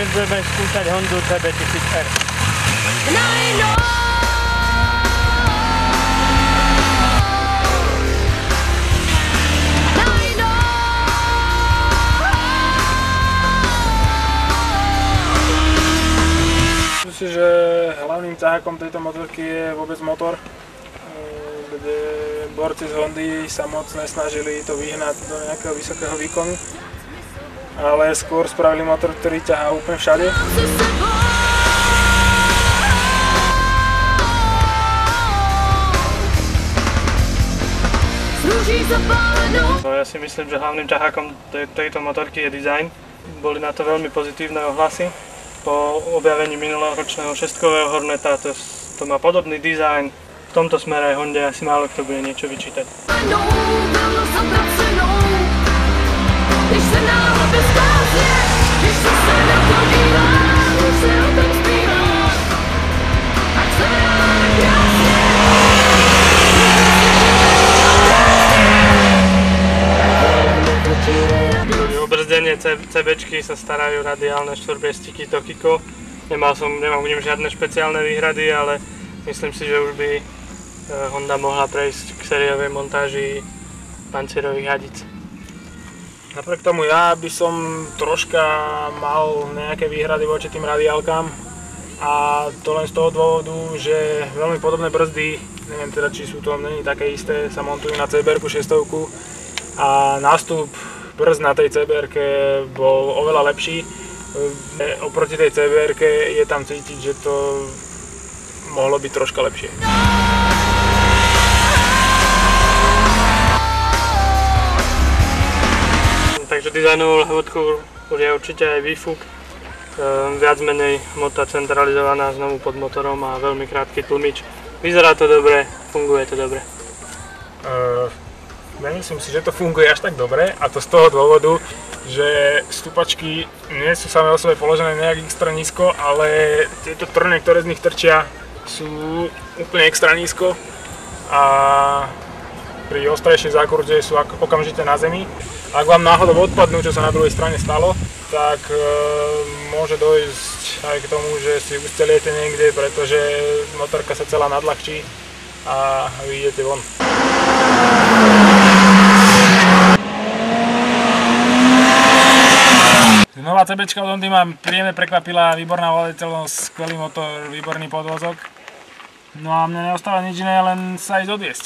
Dnes budeme skúšať Hondu CB1000R. Myslím si, že hlavným ťahákom tejto motorky je vôbec motor, kde borci z Hondy sa moc nesnažili to vyhnať do nejakého vysokého výkonu, ale skôr spravili motor, ktorý ťahá úplne všade. No, ja si myslím, že hlavným ťahákom tejto motorky je dizajn. Boli na to veľmi pozitívne ohlasy. Po objavení minuloročného šestkového Horneta to má podobný dizajn. V tomto smere aj Honde asi málo kto bude niečo vyčítať. Brzdenie CBčky sa starajú radiálne štvorbriestiky Tokiko. Nemám k nim žiadne špeciálne výhrady, ale myslím si, že už by Honda mohla prejsť k sériovej montáži pancierových hadic. Napriek tomu ja by som troška mal nejaké výhrady voči tým radiálkam, a to len z toho dôvodu, že veľmi podobné brzdy, neviem teda či sú to není také isté, sa montujú na CBR-ku 600 a nástup brzd na tej CBR-ke bol oveľa lepší. Oproti tej CBR-ke je tam cítiť, že to mohlo byť troška lepšie. Takže dizajnovou lahôdkou je určite aj výfuk. Viac menej hmota centralizovaná znovu pod motorom a veľmi krátky tlmič. Vyzerá to dobre, funguje to dobre. Nemyslím si, že to funguje až tak dobre, a to z toho dôvodu, že stúpačky nie sú samé o sebe položené nejak extra nízko, ale tieto trne, ktoré z nich trčia, sú úplne extra nízko a pri ostrejšej zákrute sú okamžite na zemi. Ak vám náhodou odpadnú, čo sa na druhej strane stalo, tak môže dojsť aj k tomu, že si usteliete niekde, pretože motorka sa celá nadľahčí a vyjdete von. Nová CBčka od Hondy ma príjemne prekvapila, výborná voliteľnosť, skvelý motor, výborný podvozok. No a mne neostáva nič iné, len sa ísť odviesť.